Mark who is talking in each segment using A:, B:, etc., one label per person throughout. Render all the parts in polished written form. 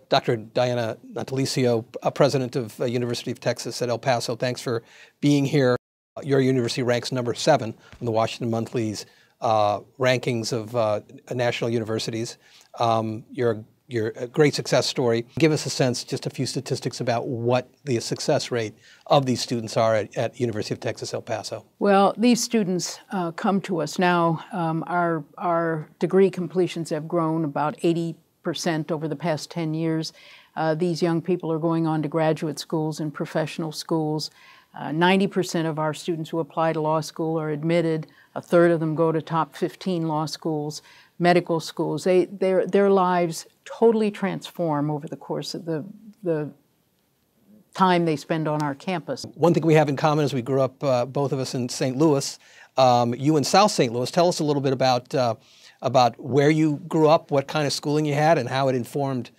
A: Dr. Diana Natalicio, President of University of Texas at El Paso, thanks for being here. Your university ranks number 7 in the Washington Monthly's rankings of national universities. You're a great success story. Give us a sense, just a few statistics about what the success rate of these students are at University of Texas, El Paso.
B: Well, these students come to us now. Our degree completions have grown about 80% over the past 10 years. These young people are going on to graduate schools and professional schools. 90% of our students who apply to law school are admitted. A third of them go to top 15 law schools, medical schools. Their lives totally transform over the course of the time they spend on our campus.
A: One thing we have in common is we grew up, both of us, in St. Louis. You in South St. Louis. Tell us a little bit about where you grew up, what kind of schooling you had, and how it informed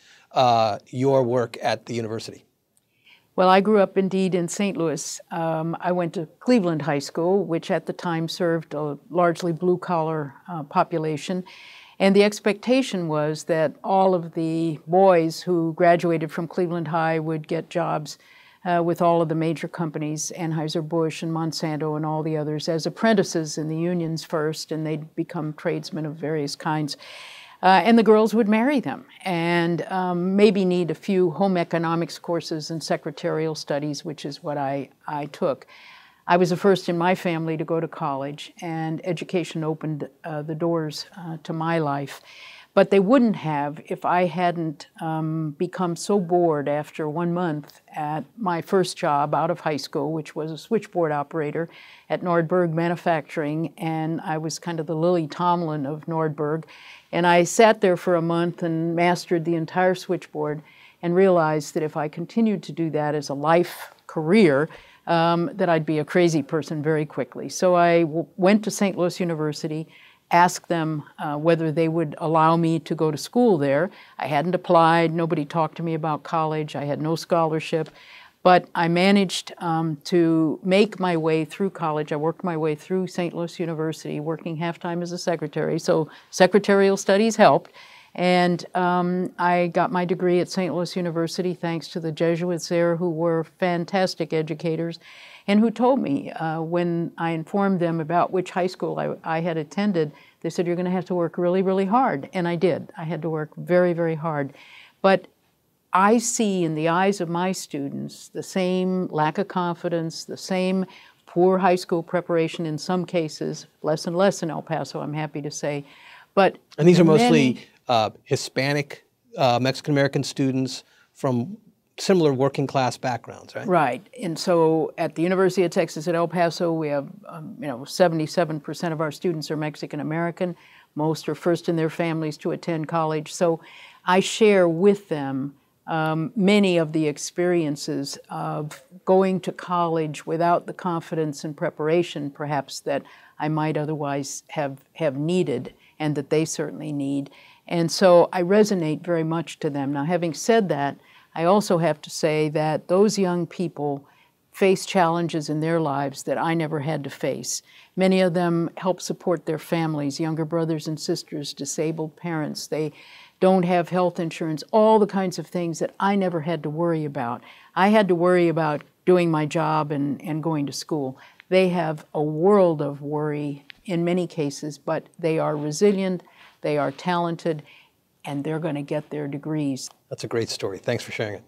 A: your work at the university.
B: Well, I grew up indeed in St. Louis. I went to Cleveland High School, which at the time served a largely blue-collar population. And the expectation was that all of the boys who graduated from Cleveland High would get jobs with all of the major companies, Anheuser-Busch and Monsanto and all the others, as apprentices in the unions first, and they'd become tradesmen of various kinds. And the girls would marry them and maybe need a few home economics courses and secretarial studies, which is what I took. I was the first in my family to go to college, and education opened the doors to my life. But they wouldn't have if I hadn't become so bored after 1 month at my first job out of high school, which was a switchboard operator at Nordberg Manufacturing, and I was kind of the Lily Tomlin of Nordberg. And I sat there for a month and mastered the entire switchboard and realized that if I continued to do that as a life career, that I'd be a crazy person very quickly. So I went to St. Louis University, asked them whether they would allow me to go to school there. I hadn't applied, nobody talked to me about college, I had no scholarship, but I managed to make my way through college. I worked my way through St. Louis University, working half-time as a secretary, so secretarial studies helped. And I got my degree at St. Louis University thanks to the Jesuits there, who were fantastic educators and who told me when I informed them about which high school I had attended, they said, you're going to have to work really, really hard. And I did. I had to work very, very hard. But I see in the eyes of my students the same lack of confidence, the same poor high school preparation in some cases, less and less in El Paso, I'm happy to say. But
A: and these are mostly Hispanic, Mexican-American students from similar working class backgrounds, right?
B: Right. And so at the University of Texas at El Paso, we have, 77% of our students are Mexican-American. Most are first in their families to attend college. So I share with them many of the experiences of going to college without the confidence and preparation, perhaps, that I might otherwise have needed and that they certainly need. And so I resonate very much to them. Now, having said that, I also have to say that those young people face challenges in their lives that I never had to face. Many of them help support their families, younger brothers and sisters, disabled parents. They don't have health insurance, all the kinds of things that I never had to worry about. I had to worry about doing my job and going to school. They have a world of worry in many cases, but they are resilient, they are talented, and they're going to get their degrees.
A: That's a great story. Thanks for sharing it.